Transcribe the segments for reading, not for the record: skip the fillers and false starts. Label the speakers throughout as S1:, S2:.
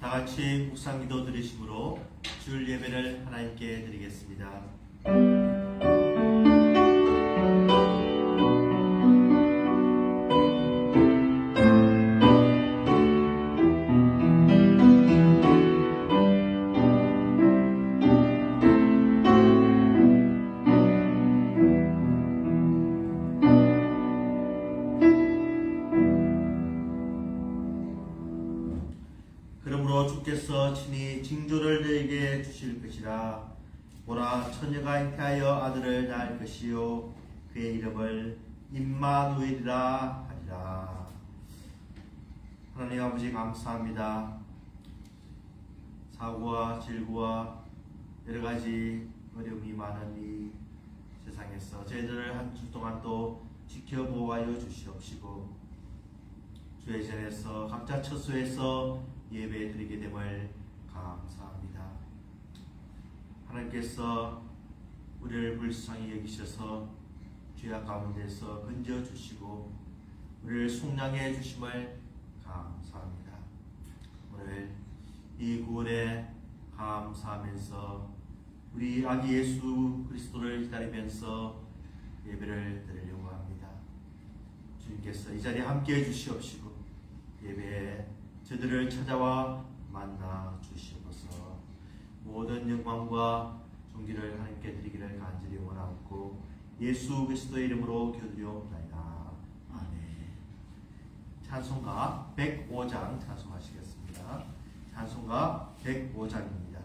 S1: 다 같이 묵상기도 드리심으로 주일 예배를 하나님께 드리겠습니다. 그러므로 주께서 친히 징조를 너에게 주실 것이라. 보라, 처녀가 잉태하여 아들을 낳을 것이요 그의 이름을 임마누엘이라 하리라. 하나님 아버지 감사합니다. 사고와 질고와 여러가지 어려움이 많은 이 세상에서 저희들을 한 주 동안 또 지켜보아여 주시옵시고, 주의 전에서 각자 처소에서 예배 드리게 됨을 감사합니다. 하나님께서 우리를 불쌍히 여기셔서 죄악 가운데서 건져주시고 우리를 속량해 주심을 감사합니다. 오늘 이 구원에 감사하면서 우리 아기 예수 그리스도를 기다리면서 예배를 드리려고 합니다. 주님께서 이 자리에 함께해 주시옵시고 예배에 저들을 찾아와 만나 주시옵소서. 모든 영광과 존귀를 하나님께 드리기를 간절히 원하옵고 예수 그리스도의 이름으로 기도드리옵나이다. 아멘. 찬송가 105장 찬송하시겠습니다. 찬송가 105장입니다.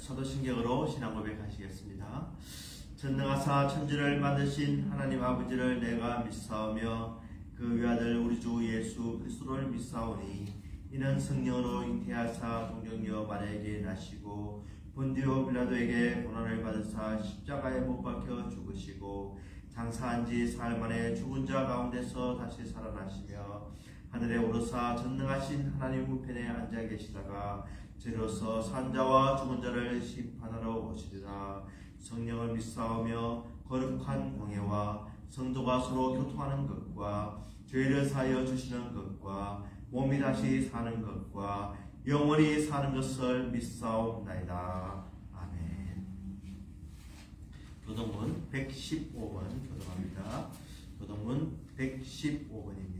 S1: 사도신경으로 신앙고백 하시겠습니다. 전능하사 천지를 만드신 하나님 아버지를 내가 믿사오며 그 외아들 우리 주 예수 그리스도를 믿사오니 이는 성령으로 잉태하사 동정녀 마리아에게 나시고 본디오 빌라도에게 고난을 받으사 십자가에 못 박혀 죽으시고 장사한 지 사흘 만에 죽은 자 가운데서 다시 살아나시며 하늘에 오르사 전능하신 하나님 우편에 앉아 계시다가 저로서 산자와 죽은 자를 심판하러 오시리라. 성령을 믿사오며 거룩한 공예와 성도가 서로 교통하는 것과 죄를 사하여 주시는 것과 몸이 다시 사는 것과 영원히 사는 것을 믿사옵나이다. 아멘. 교동문 115번 교동합니다. 교동문 115번입니다.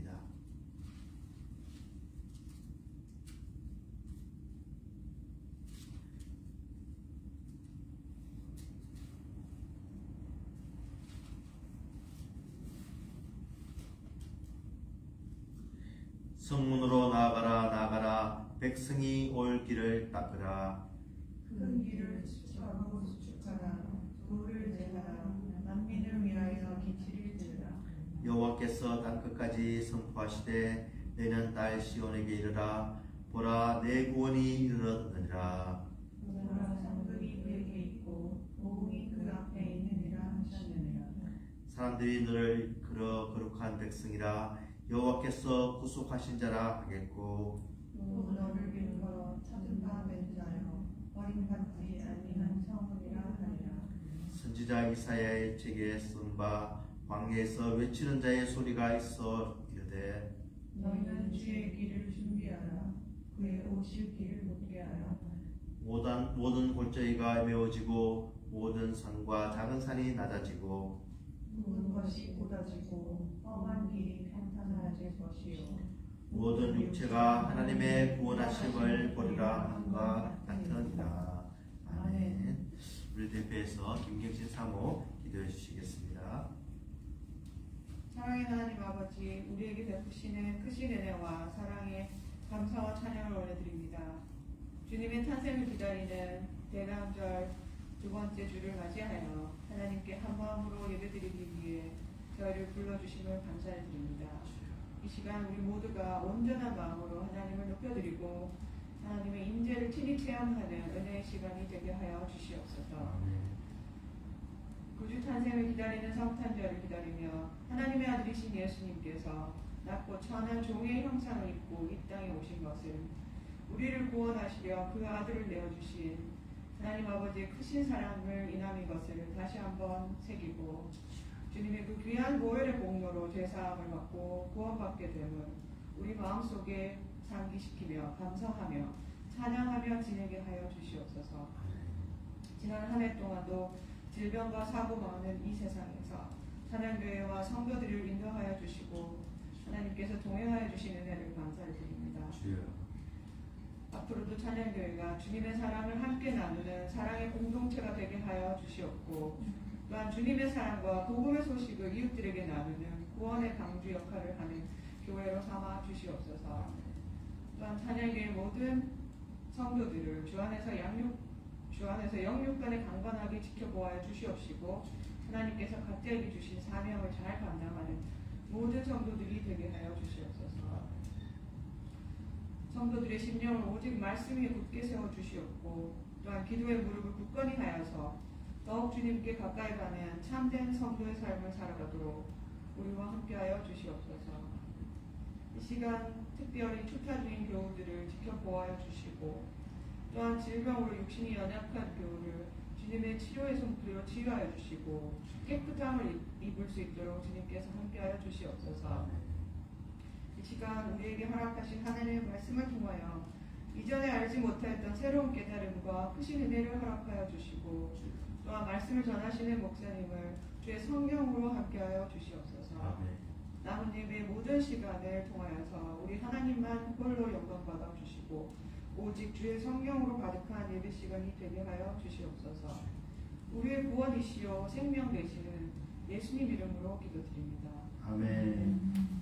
S1: 성문으로 나아가라 나아가라 백성이 올 길을 닦으라.
S2: 큰 길을 수축하고 수축하라. 돌을 대하라. 만민을 위하여 기치를 들으라.
S1: 여호와께서 땅끝까지 선포하시되 내는 딸 시온에게 이르라. 보라 내 구원이 이르렀느니라.
S2: 보라 상급이 그에게 있고 보응이 그 앞에 있느니라 하셨느니라.
S1: 사람들이 너를 그러 거룩한 백성이라 여호와께서 구속하신 자라 하겠고
S2: 또 너를 일컬어 찾은 바 된 자여 버림받지 아니한 성읍이라 하리라.
S1: 선지자 이사야의 책에 쓴 바 광야에서 외치는 자의 소리가 있어 이르되
S2: 너희는 주의 길을 준비하라. 그의 오실 길을 묻게 하라.
S1: 모든 골짜기가 메워지고 모든 산과 작은 산이 낮아지고
S2: 모든 것이 곧아지고 험한 길이 평탄해질 것이요
S1: 모든 육체가 하나님의 구원하심을 보리라 함과 같으니라. 아멘. 우리 대표해서 김경신 사모 기도해 주시겠습니다.
S3: 사랑의 하나님 아버지, 우리에게 베푸시는 크신 은혜와 사랑에 감사와 찬양을 올려드립니다. 주님의 탄생을 기다리는 대강절 두 번째 주를 맞이하여 하나님께 한 마음으로 예배드리기 위해 저희를 불러주심을 감사드립니다. 이 시간 우리 모두가 온전한 마음으로 하나님을 높여드리고 하나님의 임재를 친히 체험하는 은혜의 시간이 되게 하여 주시옵소서. 구주 탄생을 기다리는 성탄절을 기다리며 하나님의 아들이신 예수님께서 낮고 천한 종의 형상을 입고 이 땅에 오신 것을 우리를 구원하시려 그 아들을 내어주신 하나님 아버지의 크신 사랑을 인함인 것을 다시 한번 새기고 주님의 그 귀한 보혈의 공로로 죄사함을 받고 구원받게 됨을 우리 마음속에 상기시키며 감사하며 찬양하며 지내게 하여 주시옵소서. 지난 한 해 동안도 질병과 사고 많은 이 세상에서 찬양교회와 성도들을 인도하여 주시고 하나님께서 동행하여 주신 은혜를 감사드립니다. 앞으로도 찬양교회가 주님의 사랑을 함께 나누는 사랑의 공동체가 되게 하여 주시옵고 또한 주님의 사랑과 복음의 소식을 이웃들에게 나누는 구원의 강주 역할을 하는 교회로 삼아 주시옵소서. 또한 찬양교회 모든 성도들을 주 안에서 영육간에 강건하게 지켜보아 주시옵시고 하나님께서 각자에게 주신 사명을 잘 감당하는 모든 성도들이 되게 하여 주시옵소서. 성도들의 심령을 오직 말씀 위에 굳게 세워 주시옵고 또한 기도의 무릎을 굳건히 하여서 더욱 주님께 가까이 가는 참된 성도의 삶을 살아가도록 우리와 함께하여 주시옵소서. 이 시간 특별히 추타 중인 교우들을 지켜보아 주시고 또한 질병으로 육신이 연약한 교우를 주님의 치료의 손길로 치유하여 주시고 깨끗함을 입을 수 있도록 주님께서 함께하여 주시옵소서. 이 시간 우리에게 허락하신 하나님의 말씀을 통하여 이전에 알지 못하였던 새로운 깨달음과 크신 은혜를 허락하여 주시고 또한 말씀을 전하시는 목사님을 주의 성령으로 함께하여 주시옵소서. 남은 예배의 모든 시간을 통하여서 우리 하나님만 홀로 영광 받아 주시고 오직 주의 성령으로 가득한 예배 시간이 되게 하여 주시옵소서. 우리의 구원이시요 생명 되시는 예수님 이름으로 기도드립니다.
S1: 아멘.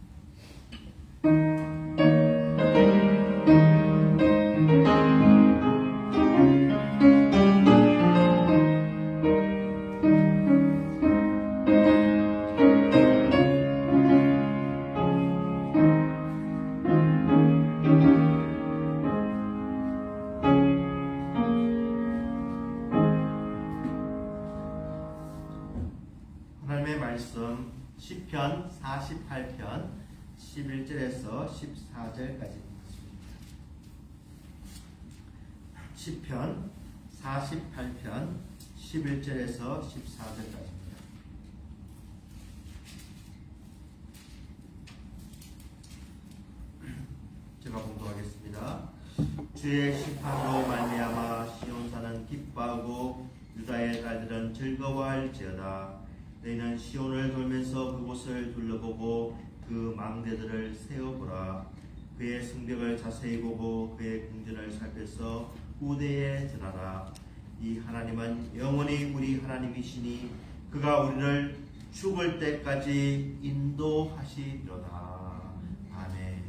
S1: 하나님의 말씀 시편 48편 11절에서 14절까지 시편 48편 11절에서 14절까지입니다. 제가 봉독하겠습니다. 주의 심판으로 말미암아 시온산은 기뻐하고 유다의 딸들은 즐거워할지어다. 너희는 시온을 돌면서 그곳을 둘러보고 그 망대들을 세어보라. 그의 성벽을 자세히 보고 그의 궁전을 살펴서 후대에 전하라. 이 하나님은 영원히 우리 하나님이시니 그가 우리를 죽을 때까지 인도하시리로다. 아멘.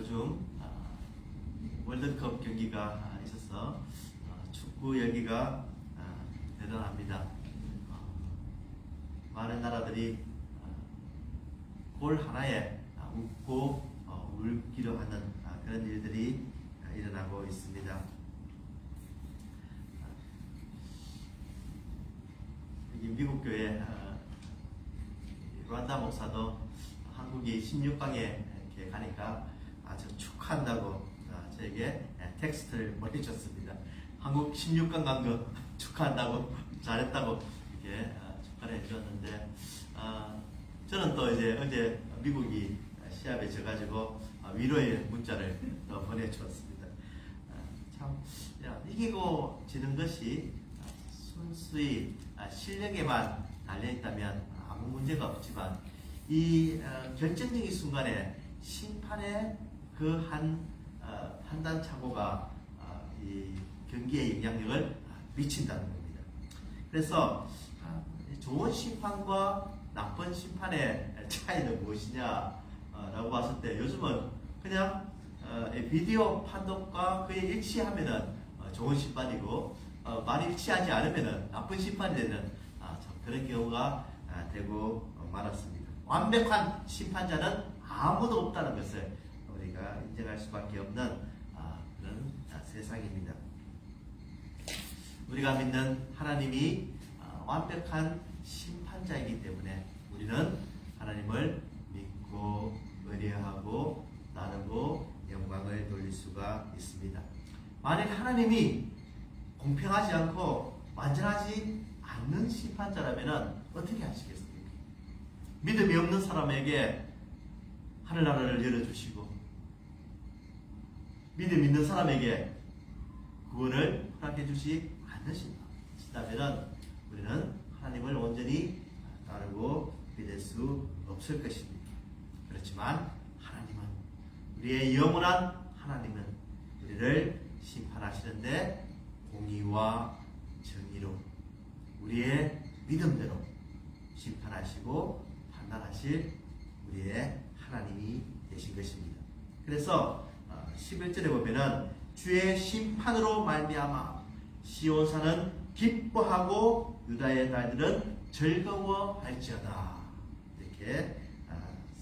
S1: 요즘 월드컵 경기가 있어서 축구 열기가 대단합니다. 많은 나라들이 골 하나에 웃고 울기도 하는 그런 일들이 일어나고 있습니다. 여기 미국 교회 란다 목사도 한국이 16강에 이렇게 가니까 아주 축하한다고 저에게 텍스트를 보내줬습니다. 한국 16강 간 거 축하한다고 잘했다고 이렇게 축하를 해주었는데 저는 또 이제 어제 미국이 시합에 져가지고 위로의 문자를 또 보내주었습니다. 참 이기고 지는 것이 순수히 실력에만 달려있다면 아무 문제가 없지만 이 결정적인 순간에 심판의 그 한 판단 착오가 이 경기에 영향력을 미친다는 겁니다. 그래서 좋은 심판과 나쁜 심판의 차이는 무엇이냐라고 봤을 때 요즘은 그냥 비디오 판독과 그에 일치하면은 좋은 심판이고 많이 일치하지 않으면은 나쁜 심판이 되는 참 그런 경우가 되고 말았습니다. 완벽한 심판자는 아무도 없다는 것을 우리가 인정할 수밖에 없는 그런 세상입니다. 우리가 믿는 하나님이 완벽한 심판자이기 때문에 우리는 하나님을 믿고 의뢰하고 따르고 영광을 돌릴 수가 있습니다. 만약 하나님이 공평하지 않고 완전하지 않는 심판자라면 어떻게 하시겠습니까? 믿음이 없는 사람에게 하늘나라를 열어주시고 믿음 있는 사람에게 구원을 허락해 주지 않으신다면 우리는 하나님을 온전히 따르고 믿을 수 없을 것입니다. 그렇지만 하나님은 우리의 영원한 하나님은 우리를 심판하시는데 공의와 정의로 우리의 믿음대로 심판하시고 판단하실 우리의 하나님이 되신 것입니다. 그래서 11절에 보면은 주의 심판으로 말미암아 시온산은 기뻐하고 유다의 날들은 즐거워할지어다 이렇게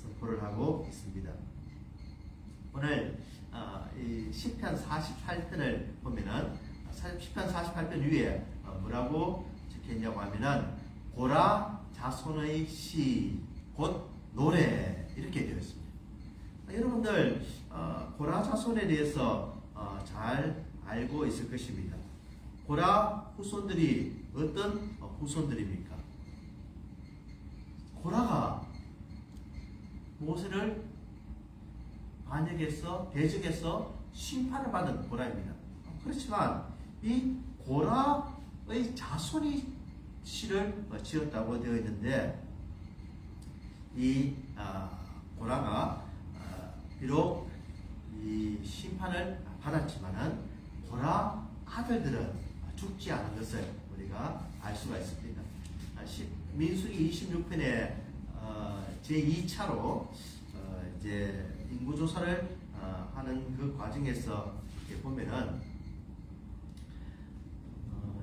S1: 선포를 하고 있습니다. 오늘 이 시편 48편을 보면은 시편 48편 위에 뭐라고 적혀있냐고 하면은 고라 자손의 시 곧 노래 이렇게 되어 있습니다. 여러분들 고라 자손에 대해서 잘 알고 있을 것입니다. 고라 후손들이 어떤 후손들입니까? 고라가 모세를 반역해서 대적해서 심판을 받은 고라입니다. 그렇지만 이 고라의 자손이 시를 지었다고 되어 있는데 이 고라가 비록 이 심판을 받았지만은 고라 아들들은 죽지 않은 것을 우리가 알 수가 있습니다. 민수기 26편에 제2차로 이제 인구조사를 하는 그 과정에서 이렇게 보면은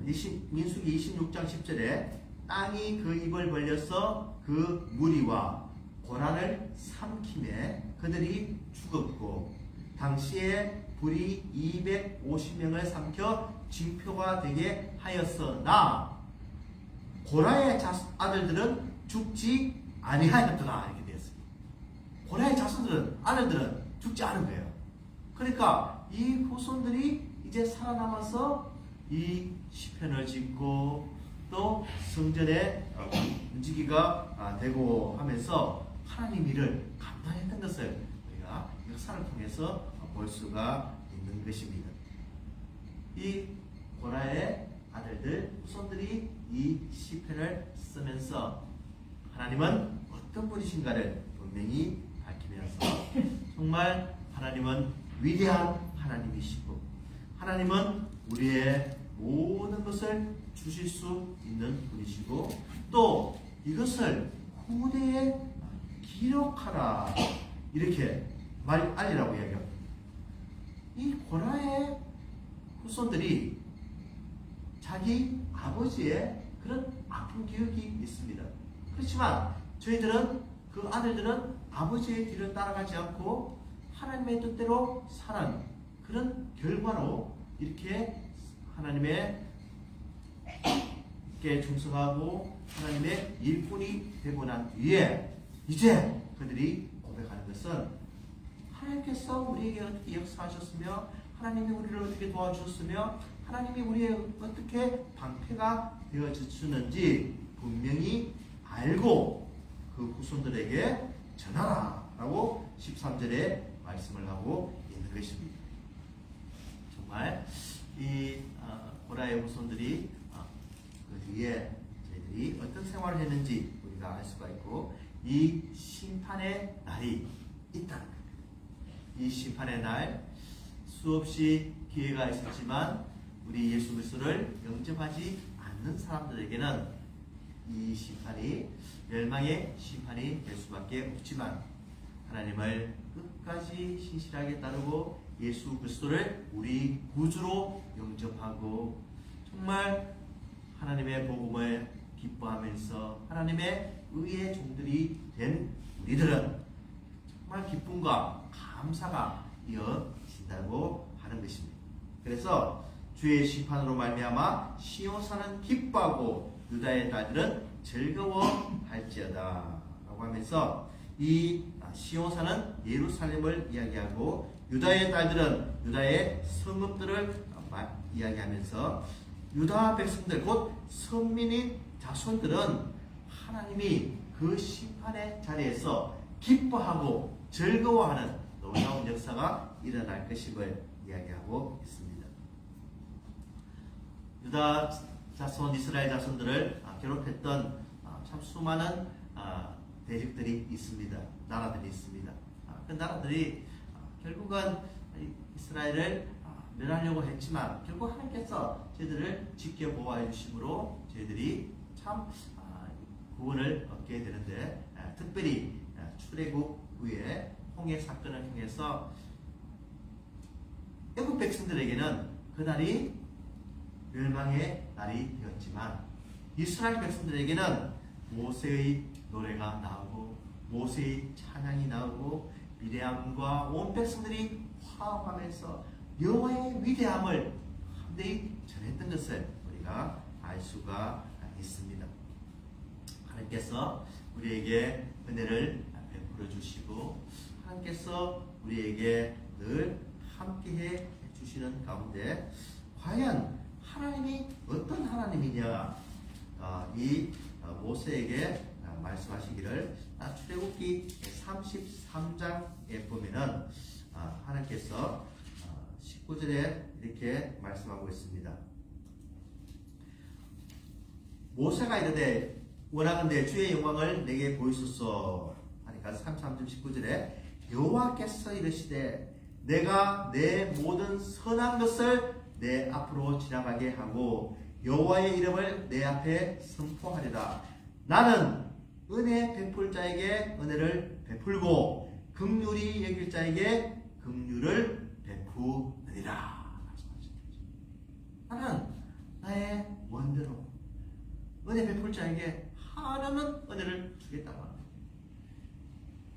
S1: 민수기 26장 10절에 땅이 그 입을 벌려서 그 무리와 고란을 삼킴에 그들이 죽었고 당시에 불이 250명을 삼켜 징표가 되게 하였으나 고라의 아들들은 죽지 아니하였더라 이렇게 되었습니다. 고라의 자손들은 아들들은 죽지 않은 거예요. 그러니까 이 후손들이 이제 살아남아서 이 시편을 짓고 또 성전에 움직이가 되고 하면서 하나님 일을 감당했던 것을 우리가 역사를 통해서 볼 수가 있는 것입니다. 이 고라의 아들들 후손들이 이 시편을 쓰면서 하나님은 어떤 분이신가를 분명히 밝히면서 정말 하나님은 위대한 하나님이시고 하나님은 우리의 모든 것을 주실 수 있는 분이시고 또 이것을 후대에 기록하라 이렇게 알리라고 이야기합니다. 이 고라의 후손들이 자기 아버지의 그런 아픈 기억이 있습니다. 그렇지만 저희들은 그 아들들은 아버지의 뒤를 따라가지 않고 하나님의 뜻대로 사는 그런 결과로 이렇게 하나님의 께 충성하고 하나님의 일꾼이 되고 난 뒤에 이제 그들이 고백하는 것은 하나님께서 우리에게 어떻게 역사하셨으며 하나님이 우리를 어떻게 도와주셨으며 하나님이 우리의 어떻게 방패가 되어주시는지 분명히 알고 그 후손들에게 전하라 라고 13절에 말씀을 하고 있는 것입니다. 정말 이 고라의 후손들이 그 뒤에 저희들이 어떤 생활을 했는지 우리가 알 수가 있고 이 심판의 날이 있다는 겁니다. 이 심판의 날 수없이 기회가 있었지만 우리 예수 그리스도를 영접하지 않는 사람들에게는 이 심판이 멸망의 심판이 될 수밖에 없지만 하나님을 끝까지 신실하게 따르고 예수 그리스도를 우리 구주로 영접하고 정말 하나님의 복음을 기뻐하면서 하나님의 의의 종들이 된 우리들은 정말 기쁨과 감사가 이어진다고 하는 것입니다. 그래서 주의 심판으로 말미암아 시온산은 기뻐하고 유다의 딸들은 즐거워할지어다 라고 하면서 이 시온산은 예루살렘을 이야기하고 유다의 딸들은 유다의 성읍들을 이야기하면서 유다 백성들 곧 선민인 자손들은 하나님이 그 심판의 자리에서 기뻐하고 즐거워하는 놀라운 역사가 일어날 것임을 이야기하고 있습니다. 유다 자손, 이스라엘 자손들을 괴롭혔던 참 수많은 대적들이 있습니다. 나라들이 있습니다. 그 나라들이 결국은 이스라엘을 멸하려고 했지만 결국 하나님께서 저희들을 지켜보아 주심으로 저희들이 참 구원을 얻게 되는데 특별히 출애굽 후에 홍해 사건을 통해서 애국 백성들에게는 그날이 멸망의 날이 되었지만 이스라엘 백성들에게는 모세의 노래가 나오고 모세의 찬양이 나오고 미레암과 온 백성들이 화합하면서 여호와의 위대함을 함대히 전했던 것을 우리가 알 수가 있습니다. 하나님께서 우리에게 은혜를 베풀어 주시고 하나님께서 우리에게 늘 함께해 주시는 가운데 과연 하나님이 어떤 하나님이냐 이 모세에게 말씀하시기를 출애굽기 33장에 보면은 하나님께서 19절에 이렇게 말씀하고 있습니다. 모세가 이르되 원하건대 주의 영광을 내게 보이소서 하니까 33절 19절에 여호와께서 이르시되 내가 내 모든 선한 것을 내 앞으로 지나가게 하고 여호와의 이름을 내 앞에 선포하리라. 나는 은혜 베풀 자에게 은혜를 베풀고 긍휼히 여길 자에게 긍휼을 베푸느니라. 나는 나의 원대로 은혜 베풀 자에게 하나는 은혜를 주겠다고 합니다.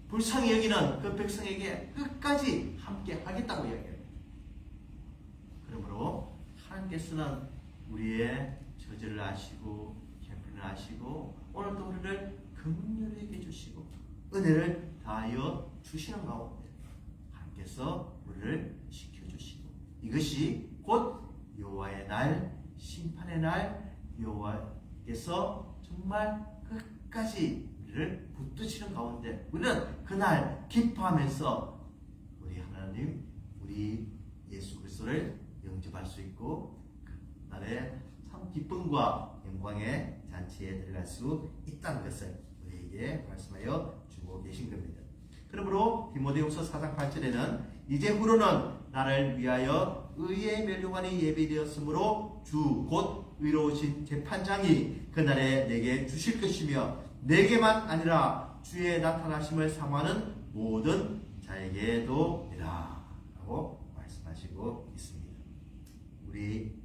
S1: 불쌍히 여기는 그 백성에게 끝까지 함께 하겠다고 이야기해요. 그러므로 하나님께서는 우리의 저주를 아시고 형편을 아시고 오늘도 우리를 긍휼히 여겨 주시고 은혜를 다하여 주시는 가운데 하나님께서 우리를 지켜주시고 이것이 곧 여호와의 날 심판의 날 여호와께서 정말 끝까지 우리를 붙드시는 가운데 우리는 그날 기뻐하면서 우리 하나님 우리 예수 그리스도를 영접할 수 있고 그날의 참 기쁨과 영광의 잔치에 들어갈 수 있다는 것을 우리에게 말씀하여 주고 계신 겁니다. 그러므로 디모데후서 4장 8절에는 이제후로는 나를 위하여 의의 면류관이 예비되었으므로 주 곧 의로우신 재판장이 그날에 내게 주실 것이며 내게만 아니라 주의 나타나심을 사모하는 모든 자에게도 이라라고 말씀하시고 있습니다. 우리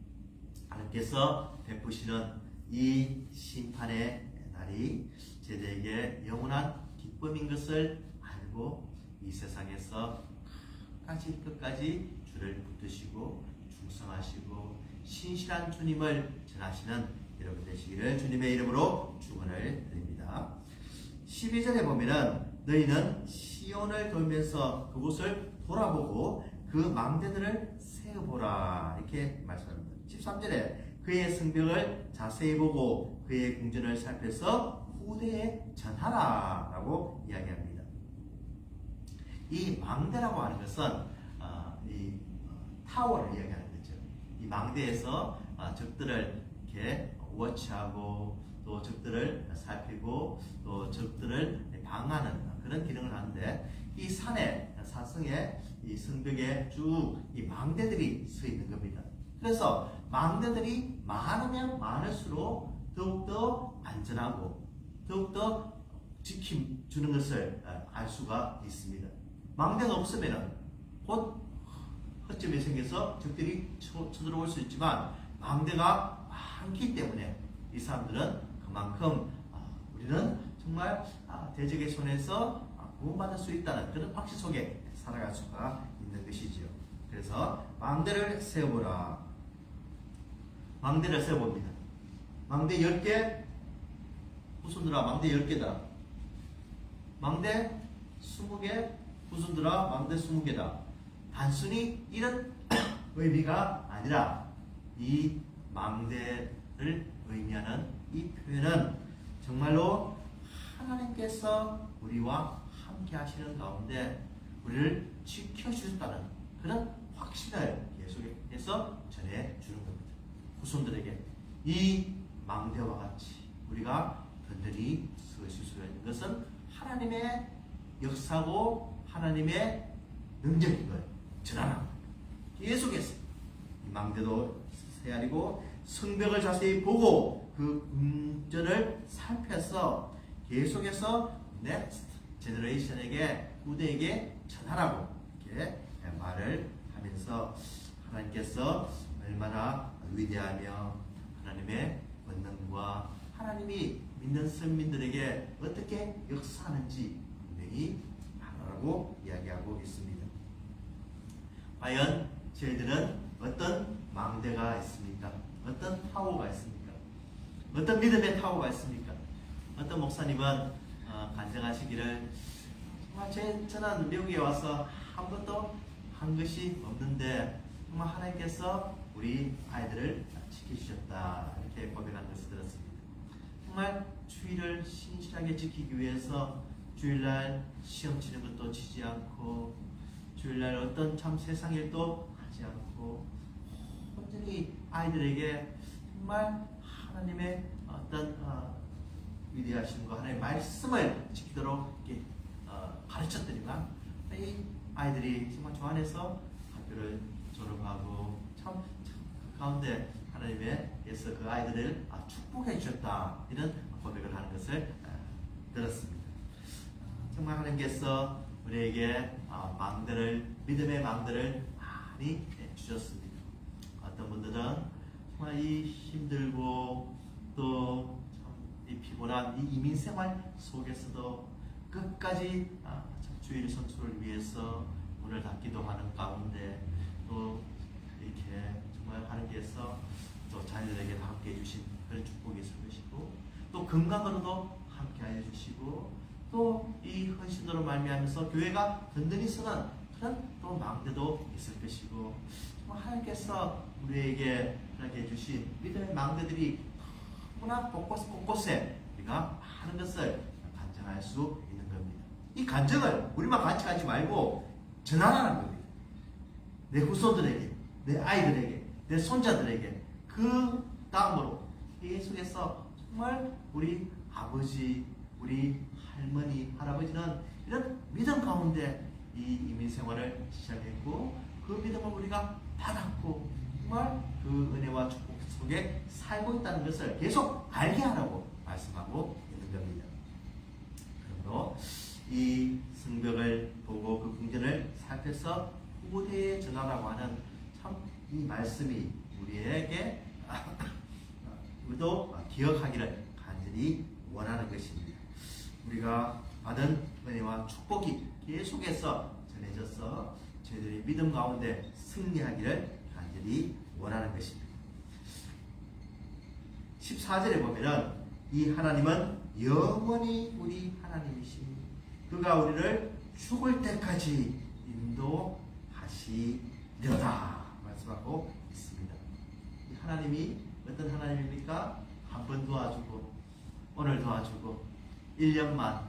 S1: 하나님께서 베푸시는 이 심판의 날이 제자에게 영원한 기쁨인 것을 알고 이 세상에서 끝까지 주를 붙드시고 충성하시고 신실한 주님을 전하시는 여러분 되시기를 주님의 이름으로 축원을 드립니다. 12절에 보면은 너희는 시온을 돌면서 그곳을 돌아보고 그 망대들을 세어보라 이렇게 말씀합니다. 13절에 그의 성벽을 자세히 보고 그의 궁전을 살펴서 후대에 전하라 라고 이야기합니다. 이 망대라고 하는 것은 이 타워를 이야기하는 거죠. 이 망대에서 적들을 이렇게 워치하고 또 적들을 살피고 또 적들을 방하는 그런 기능을 하는데 이 산성에 이 성벽에 쭉 이 망대들이 서 있는 겁니다. 그래서 망대들이 많으면 많을수록 더욱더 안전하고 더욱더 지킴 주는 것을 알 수가 있습니다. 망대가 없으면 곧 허점이 생겨서 적들이 쳐들어올 수 있지만 망대가 많기 때문에 이 사람들은 그만큼 우리는 정말 대적의 손에서 구원받을 수 있다는 그런 확신 속에 살아갈 수가 있는 것이지요. 그래서 망대를 세워보라. 망대를 세워봅니다. 망대 10개, 후손들아 망대 10개다. 망대 20개, 후손들아 망대 20개다. 단순히 이런 의미가 아니라 이 망대를 의미하는 이 표현은 정말로 하나님께서 우리와 함께 하시는 가운데 우리를 지켜주셨다는 그런 확신을 계속해서 전해주는 겁니다. 후손들에게 이 망대와 같이 우리가 든든히 서실 수 있는 것은 하나님의 역사고 하나님의 능력인 걸 전하는 겁니다. 계속해서 이 망대도 헤아리고 성벽을 자세히 보고 그 궁전을 살펴서 계속해서 넥스트 제너레이션에게 후대에게 전하라고 이렇게 말을 하면서 하나님께서 얼마나 위대하며 하나님의 권능과 하나님이 믿는 선민들에게 어떻게 역사하는지 분명히 알아라고 이야기하고 있습니다. 과연 저희들은 어떤 망대가 있습니까? 어떤 타워가 있습니까? 어떤 믿음의 타워가 있습니까? 어떤 목사님은 간증하시기를 정말 저는 미국에 와서 한 번도 한 것이 없는데 정말 하나님께서 우리 아이들을 지켜주셨다 이렇게 고백하는 것을 들었습니다. 정말 주일을 신실하게 지키기 위해서 주일날 시험 치는 것도 치지 않고 주일날 어떤 참 세상 일도 하지 않고 온전히 아이들에게 정말 하나님의 어떤 위대하신 거 하나님의 말씀을 지키도록 이렇게 가르쳤더니만 이 아이들이 정말 저 안에서 학교를 졸업하고 참 그 가운데 하나님께서 그 아이들을 축복해 주셨다 이런 고백을 하는 것을 들었습니다. 정말 하나님께서 우리에게 믿음의 망대를 많이 주셨습니다. 어떤 분들은 정말 이 힘들고 또 이 피곤한 이 이민 생활 속에서도 끝까지 주일 성수를 위해서 문을 닫기도 하는 가운데 또 이렇게 정말 하나님께서 또 자녀들에게 함께 해주신 그런 축복이 있을 것이고 또 건강으로도 함께 해주시고 또 이 헌신으로 말미암아서 교회가 든든히 서는 그런 또 망대도 있을 것이고 정말 하나님께서 우리에게 그렇게 해주신 믿음의 망대들이 너무나 곳곳에 우리가 많은 것을 간증할 수 있는 겁니다. 이 간증을 우리만 간증하지 말고 전하라는 겁니다. 내 후손들에게, 내 아이들에게, 내 손자들에게 그 다음으로 계속해서 정말 우리 아버지, 우리 할머니, 할아버지는 이런 믿음 가운데 이 이민 생활을 시작했고 그 믿음을 우리가 받았고 정말 그 은혜와 축복 속에 살고 있다는 것을 계속 알게 하라고 말씀하고 있는 겁니다. 그러므로 이 성벽을 보고 그 궁전을 살펴서 후대에 전하라고 하는 참 이 말씀이 우리에게 우리도 기억하기를 간절히 원하는 것입니다. 우리가 받은 은혜와 축복이 계속해서 전해져서 저희들이 믿음 가운데 승리하기를 간절히 원하는 것입니다. 14절에 보면은 이 하나님은 영원히 우리 하나님이시니 그가 우리를 죽을 때까지 인도하시려다 말씀하고 있습니다. 이 하나님이 어떤 하나님입니까? 한 번 도와주고 오늘 도와주고 1년만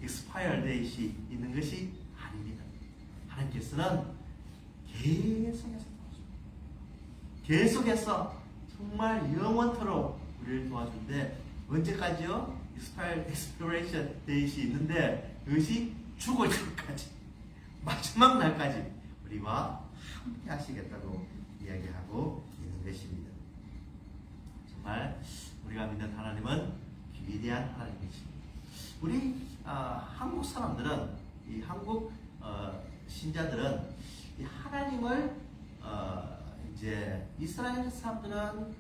S1: expire date이 있는 것이 아닙니다. 하나님께서는 계속해서 정말 영원토록 우리를 도와주는데 언제까지요? expiration date이 있는데 그것이 죽을 때까지 마지막 날까지 우리와 함께 하시겠다고 이야기하고 있는 것입니다. 정말 우리가 믿는 하나님은 위대한 하나님이십니다. 우리 한국 사람들은 이 한국 신자들은 이 하나님을 이제 이스라엘 사람들은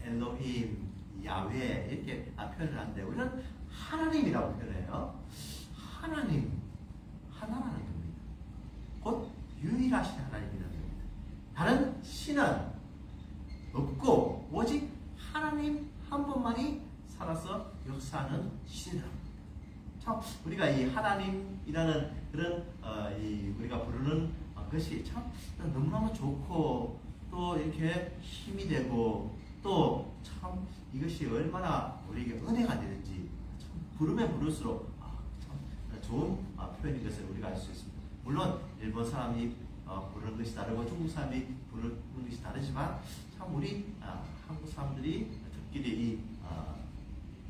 S1: 엘로힘, 야훼 이렇게 표현을 하는데 우리는 하나님이라고 표현해요. 하나님, 하나라는 겁니다. 곧 유일하신 하나님이라는 겁니다. 다른 신은 없고 오직 하나님 한 분만이 살아서 역사하는 신이라고. 참 우리가 이 하나님이라는 그런 우리가 부르는 것이 참 너무너무 좋고 또 이렇게 힘이 되고 또 참 이것이 얼마나 우리에게 은혜가 되는지 참 부르면 부를수록 참 좋은 표현인 것을 우리가 알 수 있습니다. 물론 일본 사람이 부르는 것이 다르고 중국 사람이 부르는 것이 다르지만 참 우리 한국 사람들이 특별히 이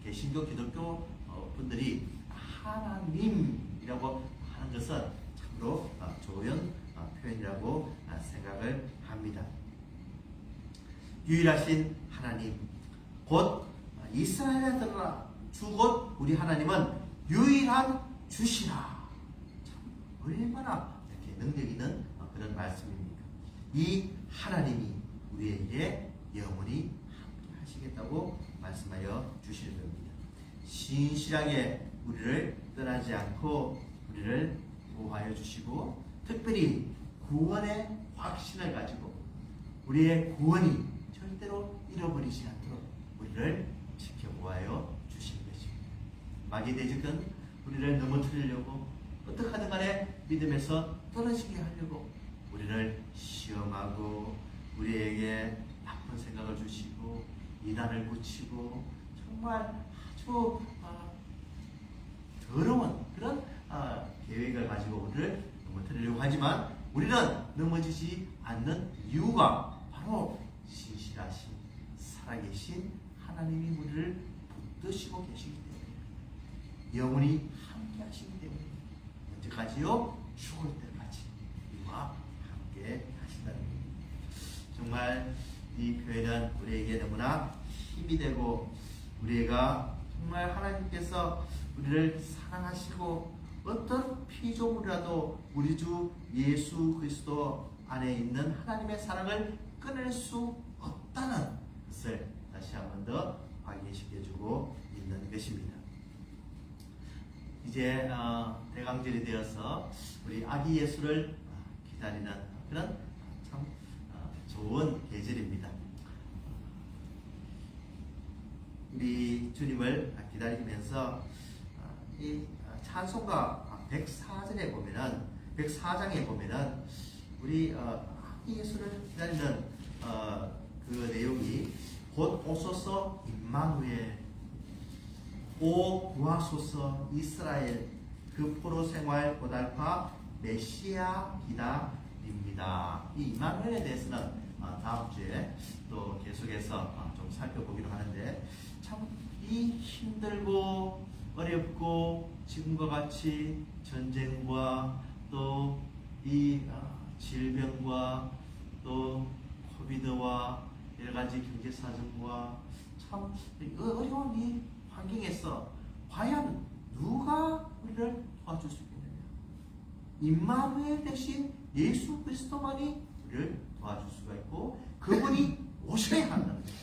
S1: 개신교 기독교 분들이 하나님이라고 하는 것은 참으로 좋은 표현이라고 생각을 합니다. 유일하신 하나님 곧 이스라엘들아 주 곧 우리 하나님은 유일한 주시라. 참 얼마나 이렇게 능력 있는 그런 말씀입니까? 이 하나님이 우리에게 영원히 함께 하시겠다고 말씀하여 주시는 겁니다. 신실하게 우리를 떠나지 않고 우리를 보호하여 주시고 특별히 구원의 확신을 가지고 우리의 구원이 절대로 잃어버리지 않도록 우리를 지켜보아여 주시는 것입니다. 마귀 대적은 우리를 넘어뜨리려고 어떻게 하든 간에 믿음에서 떨어지게 하려고 우리를 시험하고 우리에게 나쁜 생각을 주시고 이단을 붙이고 정말 아주 더러운 그런 계획을 가지고 우리를 넘어뜨리려고 하지만 우리는 넘어지지 않는 이유가 바로 신실하신 살아계신 하나님이 우리를 붙드시고 계시기 때문에 영원히 함께 하시기 때문에 언제까지요? 죽을 때까지 우리와 함께 하신다는 겁니다. 정말 이 표현은 우리에게 너무나 힘이 되고 우리가 정말 하나님께서 우리를 사랑하시고 어떤 피조물이라도 우리 주 예수 그리스도 안에 있는 하나님의 사랑을 끊을 수 없다는 것을 다시 한 번 더 확인시켜주고 있는 것입니다. 이제 대강절이 되어서 우리 아기 예수를 기다리는 그런 참 좋은 계절입니다. 우리 주님을 기다리면서 이 찬송가 104절에 보면은 104장에 보면은 우리 아기 예수를 기다리는 그 내용이 곧 오소서 임마누엘 오 구하소서 이스라엘 그 포로 생활 고달파 메시아 기다립니다. 이 임마누엘에 대해서는 다음 주에 또 계속해서 좀 살펴보기로 하는데 참 이 힘들고 어렵고 지금과 같이 전쟁과 또 이 질병과 또 코비드와 여러 가지 경제 사정과 참 어려운 이 환경에서 과연 누가 우리를 도와줄 수 있겠느냐? 임마누엘 대신 예수 그리스도만이 우리를 도와줄 수가 있고 그분이 오셔야 한다는 거예요.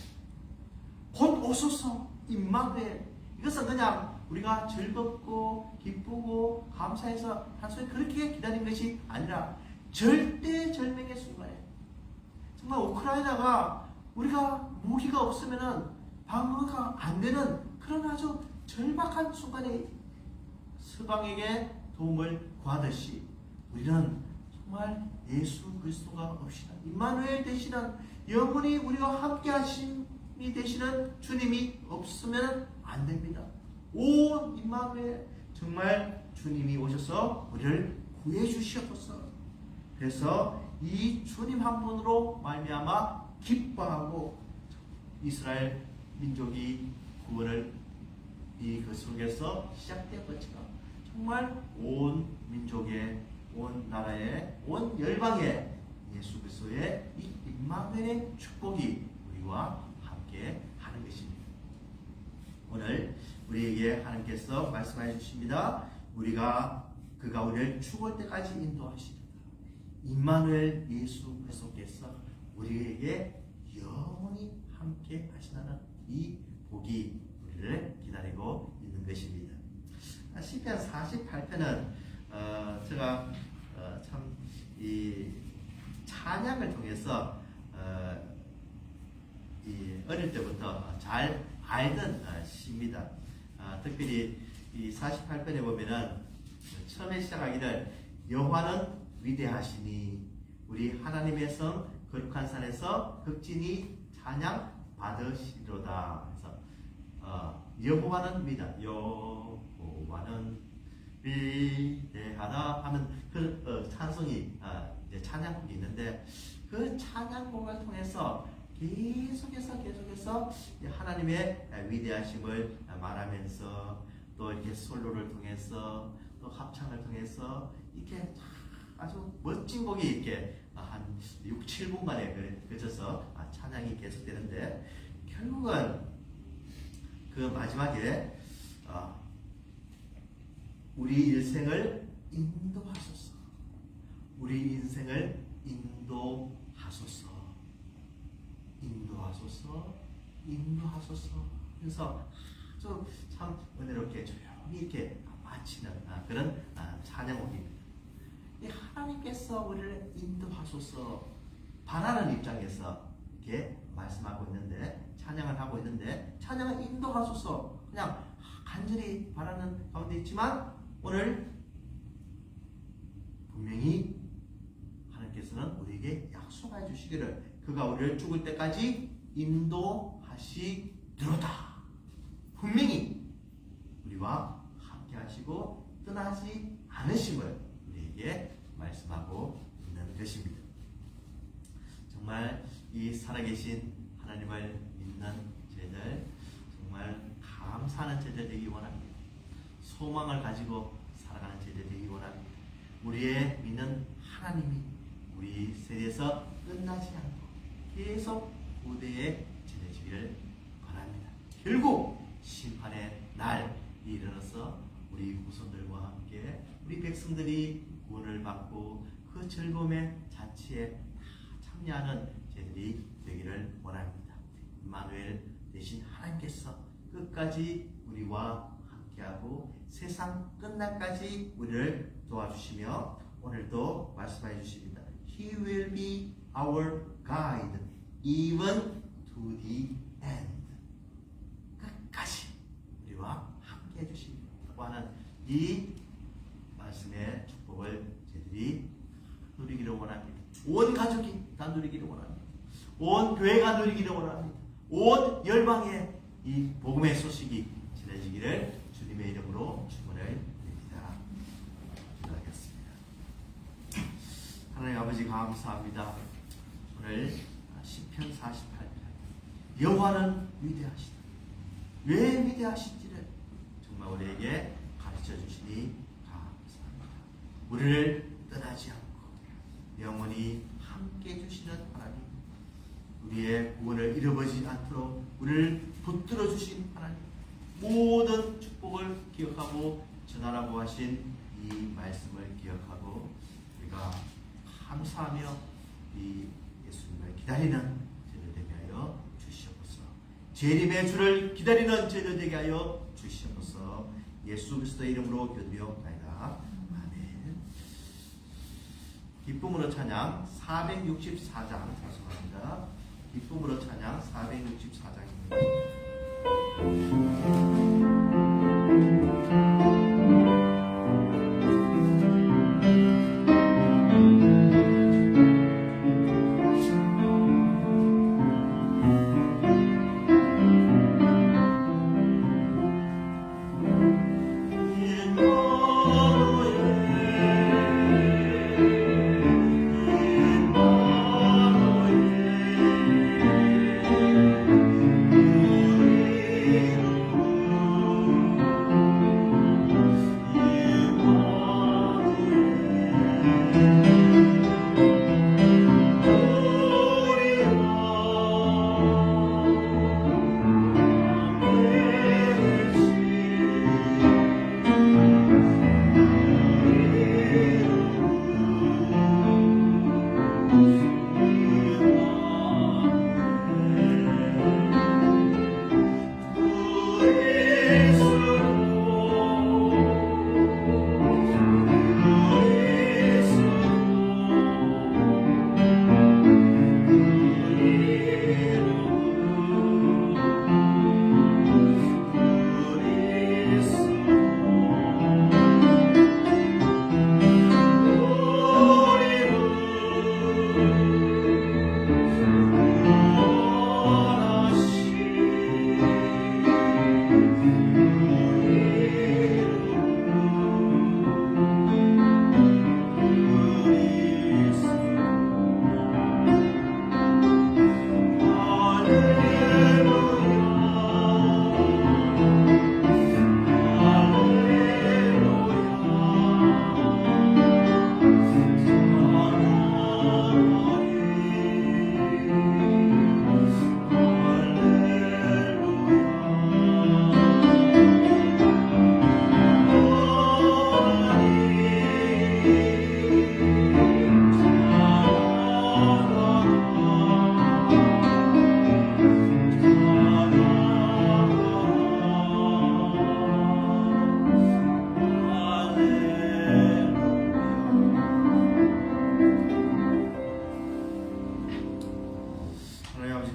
S1: 곧 오소서 임마누엘. 이것은 그냥 우리가 즐겁고 기쁘고 감사해서 단순히 그렇게 기다린 것이 아니라 절대절명의 순간에 정말 우크라이나가 우리가 무기가 없으면은 방어가 안 되는 그런 아주 절박한 순간에 서방에게 도움을 구하듯이 우리는 정말 예수 그리스도가 없이는 임마누엘 되시는 영원히 우리와 함께 하심이 되시는 주님이 없으면 안 됩니다. 오 임마누엘, 정말 주님이 오셔서 우리를 구해 주시옵소서. 그래서 이 주님 한 분으로 말미암아 기뻐하고 이스라엘 민족이 구원을 그 속에서 시작된 것처럼 정말 온 민족의, 온 나라의, 온 열방의 예수 그리스도의 이 임마누엘의 축복이 우리와 함께 하는 것입니다. 오늘 우리에게 하나님께서 말씀해 주십니다. 그가 우리를 죽을 때까지 인도하시리라. 임마누엘 예수 그리스도께서 우리에게 영원히 함께 하시는 이 복이 우리를 기다리고 있는 것입니다. 시편 48편은 제가 참 이 찬양을 통해서 어릴 때부터 잘 알던 시입니다. 특별히 이 48편에 보면은 처음에 시작하기를 여호와는 위대하시니 우리 하나님의 성 거룩한 산에서 극진히 찬양 받으시리로다. 그래서 여호와는 위대하다. 여호와는 위대하다 하는 그 찬송이 이제 찬양곡이 있는데 그 찬양곡을 통해서 계속해서 하나님의 위대하심을 말하면서 또 이렇게 솔로를 통해서 또 합창을 통해서 이렇게 아주 멋진 곡이 이렇게 한 6, 7분간에 걸쳐서 찬양이 계속되는데 결국은 그 마지막에 우리 인생을 인도하소서. 우리 인생을 인도하소서. 인도하소서. 그래서 아주 참 은혜롭게 조용히 이렇게 마치는 그런 찬양곡입니다. 이 하나님께서 우리를 인도하소서 바라는 입장에서 이렇게 말씀하고 있는데 찬양을 하고 있는데 찬양을 인도하소서 그냥 간절히 바라는 가운데 있지만 오늘 분명히 하나님께서는 우리에게 약속해 주시기를 그가 우리를 죽을 때까지 인도하시리로다. 분명히 우리와 함께 하시고 떠나지 않으심을 우리에게 말씀하고 있는 것입니다. 정말 이 살아계신 하나님을 믿는 저희들 정말 감사하는 저희들 되기 원합니다. 소망을 가지고 살아가는 저희들 되기 원합니다. 우리의 믿는 하나님이 우리 세대에서 끝나지 않고 계속 후대에 전해지기를 바랍니다. 결국 심판의 날이 일어나서 우리 후손들과 함께 우리 백성들이 구원을 받고 그 즐거움의 잔치에 참여하는 저희들이 되기를 원합니다. 임마누엘 대신 하나님께서 끝까지 우리와 함께하고 세상 끝날까지 우리를 도와주시며 오늘도 말씀해 주십니다. He will be our guide even to the end. 끝까지 우리와 함께 해주시고 하는 이 말씀의 축복을 저희들이 누리기를 원합니다. 온 가족이 다 누리기를 원합니다. 온 교회가 누리기를 원합니다. 온 열방에 이 복음의 소식이 전해지기를 주님의 이름으로 축원을 드립니다. 기도하겠습니다. 하나님 아버지 감사합니다. 오늘 시편 48편 여호와는 위대하시다. 왜 위대하신지를 정말 우리에게 가르쳐 주시니 감사합니다. 우리를 떠나지 않고 영원히 함께 해주시는 하나님, 우리의 구원을 잃어버리지 않도록 우리를 붙들어 주신 하나님, 모든 축복을 기억하고 전하라고 하신 이 말씀을 기억하고 우리가 감사하며 이 예수님을 기다리는 저희들 되게 하여 주시옵소서. 재림의 주를 기다리는 저희들 되게 하여 주시옵소서. 예수 그리스도의 이름으로 기도드리옵나이다. 아멘. 기쁨으로 찬양 464장 찬송합니다. 기쁨으로 찬양 464장입니다.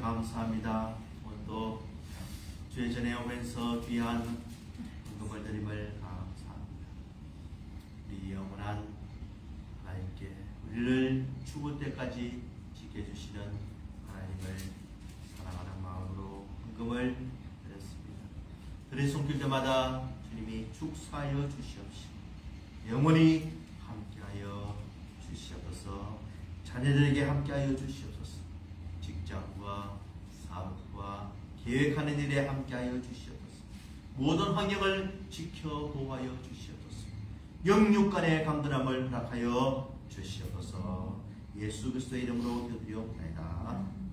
S1: 감사합니다. 오늘도 주의 전에 오면서 귀한 헌금을 드림을 감사합니다. 우리 영원한 하나님께 우리를 죽을 때까지 지켜주시는 하나님을 사랑하는 마음으로 헌금을 드렸습니다. 드린 손길때마다 주님이 축사하여 주시옵시고 영원히 함께하여 주시옵소서. 자녀들에게 함께하여 주시옵소서. 직장과 사업과 계획하는 일에 함께하여 주시옵소서. 모든 환경을 지켜 보호하여 주시옵소서. 영육간의 강건함을 허락하여 주시옵소서. 예수 그리스도의 이름으로 기도드리옵나이다.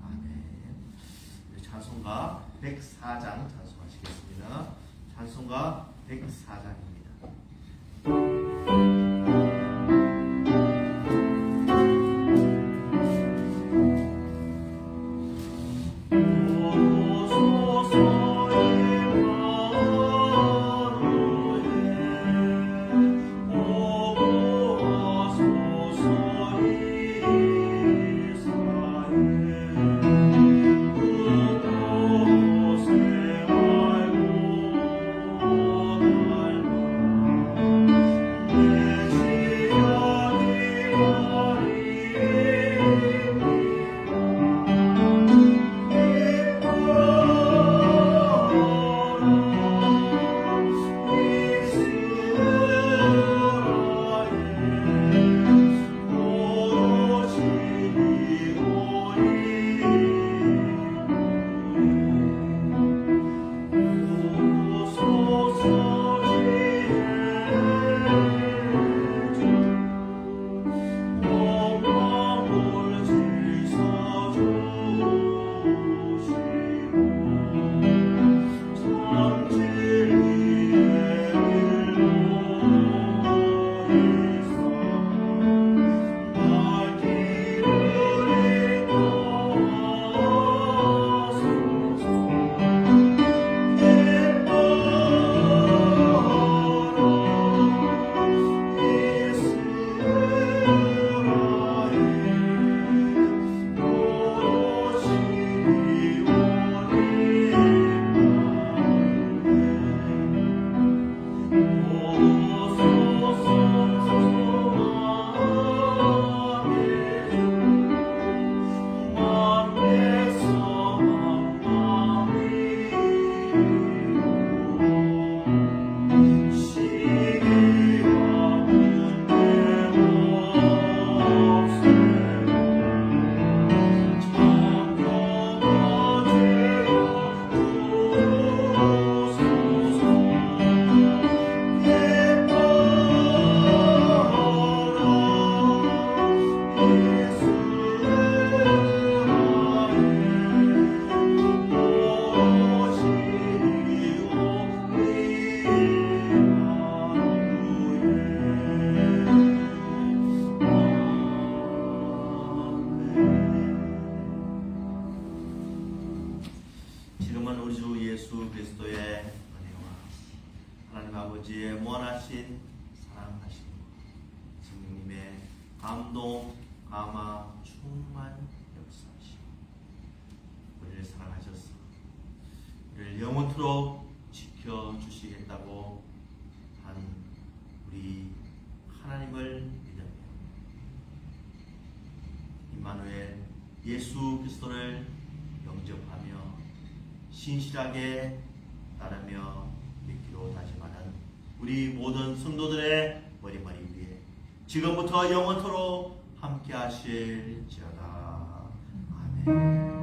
S1: 아멘. 찬송가 104장 찬송하시겠습니다. 찬송가 104장입니다. 그리스도의 은혜와 하나님 아버지의 무한하신 사랑하심, 성령님의 감동, 감화, 충만 역사하심, 우리를 사랑하셔서 우리를 영원토록 지켜주시겠다고 한 우리 하나님을 믿으며 임마누엘 예수 그리스도를 영접하며 신실하게 따르며 믿기로 다짐하는 우리 모든 성도들의 머리머리 위에 지금부터 영원토록 함께 하실지어다. 아멘.